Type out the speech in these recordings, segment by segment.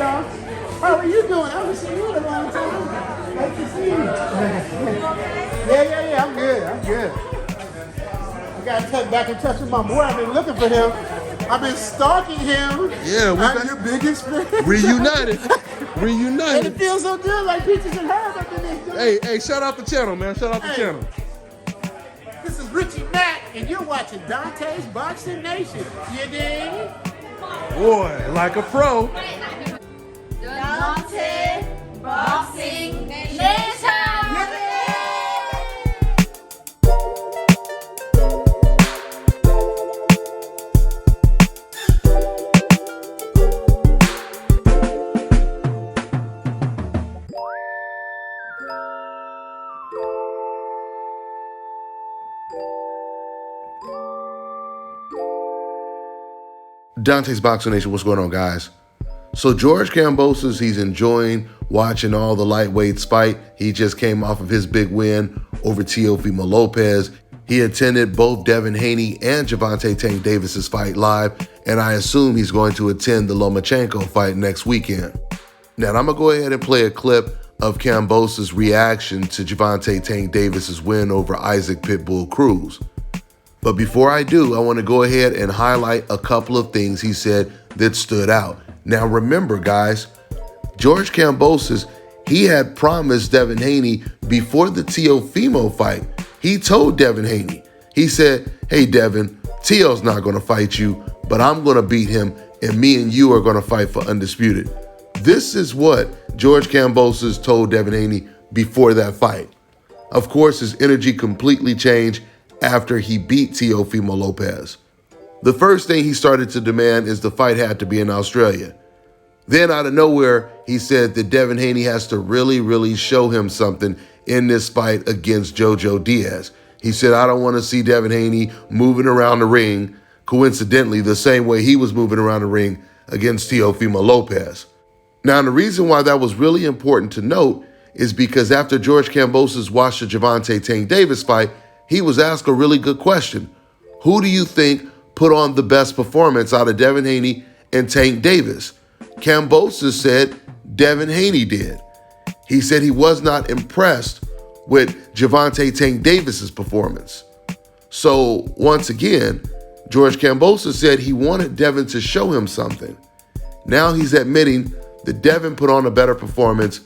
dog. How are you doing? I haven't seen you in a long time. Nice to see you. Yeah. I'm good. I got to touch back in touch with my boy. I've been looking for him. I've been stalking him. Yeah, I'm your biggest fan. Reunited. And it feels so good, like Peaches and Herb up in this. Hey, shout out the channel, man. Shout out the channel. This is Richie Mack, and you're watching Dante's Boxing Nation. You dig? Boy, like a pro. Dante Boxing Nation. Dante's Boxing Nation, what's going on, guys? So George Kambosos, he's enjoying watching all the lightweights fight. He just came off of his big win over Teofimo Lopez. He attended both Devin Haney and Gervonta Tank Davis's fight live, and I assume he's going to attend the Lomachenko fight next weekend. Now, I'm going to go ahead and play a clip of Kambosos' reaction to Gervonta Tank Davis's win over Isaac Pitbull Cruz. But before I do, I want to go ahead and highlight a couple of things he said that stood out. Now remember, guys, George Kambosos, he had promised Devin Haney before the Teofimo fight. He told Devin Haney, he said, hey, Devin, Teo's not going to fight you, but I'm going to beat him, and me and you are going to fight for undisputed. This is what George Kambosos told Devin Haney before that fight. Of course, his energy completely changed after he beat Teofimo Lopez. The first thing he started to demand is the fight had to be in Australia. Then out of nowhere, he said that Devin Haney has to really show him something in this fight against Jojo Diaz. He said, I don't want to see Devin Haney moving around the ring, coincidentally, the same way he was moving around the ring against Teofimo Lopez. Now, the reason why that was really important to note is because after George Kambosos watched the Gervonta Tank Davis fight, he was asked a really good question. Who do you think put on the best performance out of Devin Haney and Tank Davis? Kambosos said Devin Haney did. He said he was not impressed with Gervonta Tank Davis's performance. So once again, George Kambosos said he wanted Devin to show him something. Now he's admitting that Devin put on a better performance.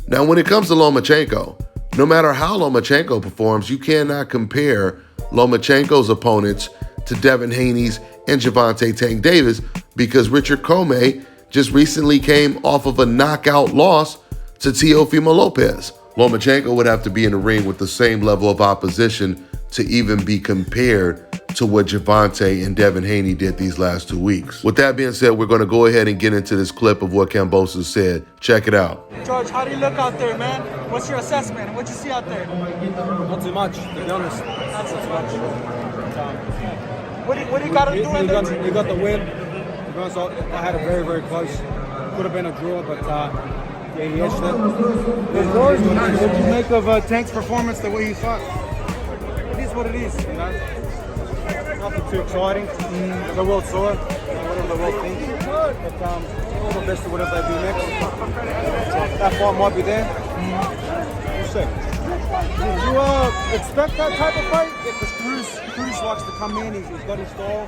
Now when it comes to Lomachenko, no matter how Lomachenko performs, you cannot compare Lomachenko's opponents to Devin Haney's and Gervonta Tank Davis because Richard Comey just recently came off of a knockout loss to Teofimo Lopez. Lomachenko would have to be in the ring with the same level of opposition to even be compared to what Gervonta and Devin Haney did these last 2 weeks. With that being said, we're going to go ahead and get into this clip of what Kambosos said. Check it out. George, how do you look out there, man? What's your assessment? What'd you see out there? Not too much, to be honest. Not too much. What do you got to do? You got the win. To be honest, I had it very close. Could have been a draw, but yeah, he edged it. George, what did you make of Tank's performance the way he fought? It is what it is, you know. Nothing too exciting. The world saw it, whatever the world thinks. But all the best to whatever they do next. That fight might be there. We'll see. Did you expect that type of fight? Yeah, because Cruz likes to come in. He's got his style.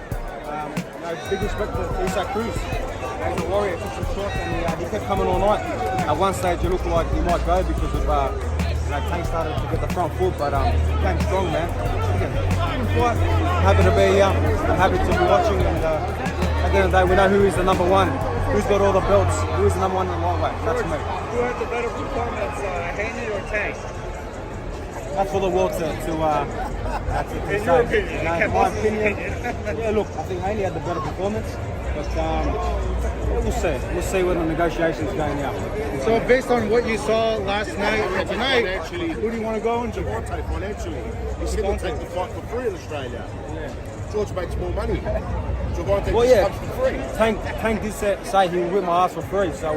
Big respect to Isaac Cruz. He's a warrior, took some shots, and he kept coming all night. At one stage, it looked like he might go because of Tank started to get the front foot, but came strong, man. I'm happy to be here. I'm happy to be watching, and at the end of the day, we know who is the number one, who's got all the belts, who is the number one in the lightweight. That's me. Who had the better performance, Haney or Tank? That's for the world to say. In your opinion, in my opinion, yeah, look, I think Haney had the better performance, but we'll see. We'll see when the negotiations going out. So based on what you saw last night and tonight, actually, who do you want to go into? Gervonta financially. He's going to take the fight for free in Australia. Yeah. George makes more money. Gervonta comes for free. Tank did say he would whip my ass for free, so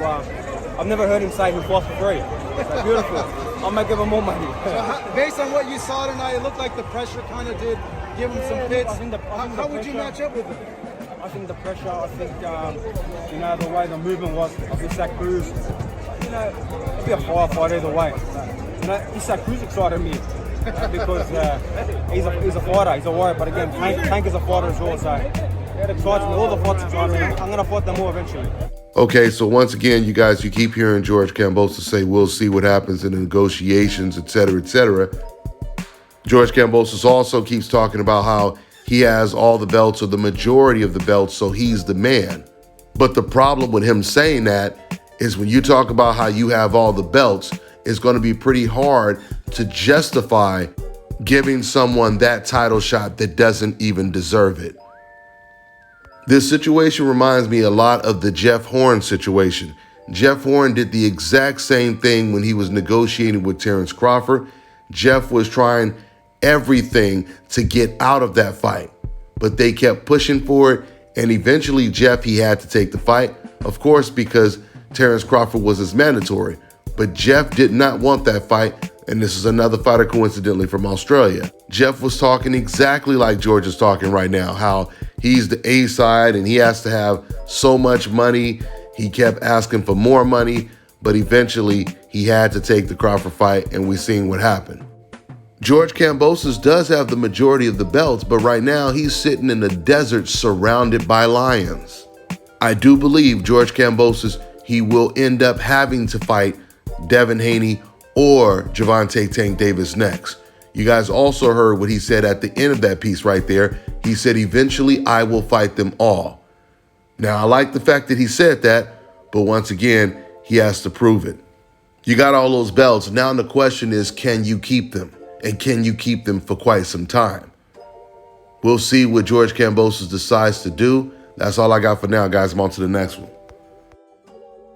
I've never heard him say he'll fight for free. So beautiful. I'll make him more money. So based on what you saw tonight, it looked like the pressure kind of did give him some fits. How would you match up with him? I I think the pressure, I think, you know, the way the movement was of Isaac Cruz, you know, it'll be a firefight either way. You know, Isaac Cruz excited me because he's a fighter, he's a warrior, but again, Tank is a fighter as well, so it excites me. All the fights excite me. I'm going to fight them all eventually. Okay, so once again, you guys, you keep hearing George Kambosos say, we'll see what happens in the negotiations, et cetera, et cetera. George Kambosos also keeps talking about how he has all the belts or the majority of the belts, so he's the man. But the problem with him saying that is when you talk about how you have all the belts, it's going to be pretty hard to justify giving someone that title shot that doesn't even deserve it. This situation reminds me a lot of the Jeff Horn situation. Jeff Horn did the exact same thing when he was negotiating with Terrence Crawford. Jeff was trying everything to get out of that fight, but they kept pushing for it, and eventually Jeff, he had to take the fight, of course, because Terrence Crawford was his mandatory. But Jeff did not want that fight, and this is another fighter coincidentally from Australia. Jeff was talking exactly like George is talking right now, how he's the A side and he has to have so much money. He kept asking for more money, but eventually he had to take the Crawford fight, and we've seen what happened. George Kambosos does have the majority of the belts, but right now he's sitting in the desert surrounded by lions. I do believe George Kambosos, he will end up having to fight Devin Haney or Gervonta Tank Davis next. You guys also heard what he said at the end of that piece right there. He said, eventually I will fight them all. Now, I like the fact that he said that, but once again, he has to prove it. You got all those belts. Now the question is, can you keep them? And can you keep them for quite some time? We'll see what George Kambosos decides to do. That's all I got for now, guys. I'm on to the next one.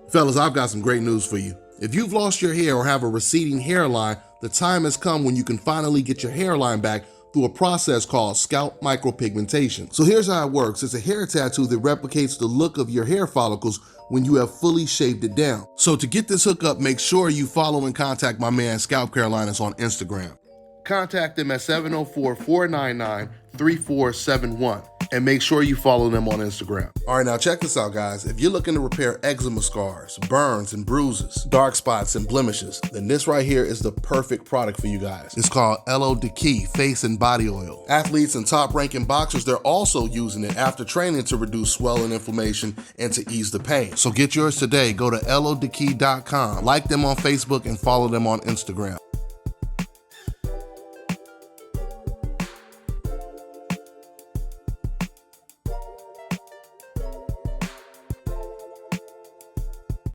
Fellas, I've got some great news for you. If you've lost your hair or have a receding hairline, the time has come when you can finally get your hairline back through a process called scalp micropigmentation. So here's how it works. It's a hair tattoo that replicates the look of your hair follicles when you have fully shaved it down. So to get this hookup, make sure you follow and contact my man Scalp Carolinas on Instagram. Contact them at 704-499-3471 and make sure you follow them on Instagram. All right, now check this out, guys. If you're looking to repair eczema scars, burns and bruises, dark spots and blemishes, then this right here is the perfect product for you guys. It's called Elo Deki Face and Body Oil. Athletes and top-ranking boxers, they're also using it after training to reduce swelling, inflammation, and to ease the pain. So get yours today. Go to elodeki.com, like them on Facebook, and follow them on Instagram.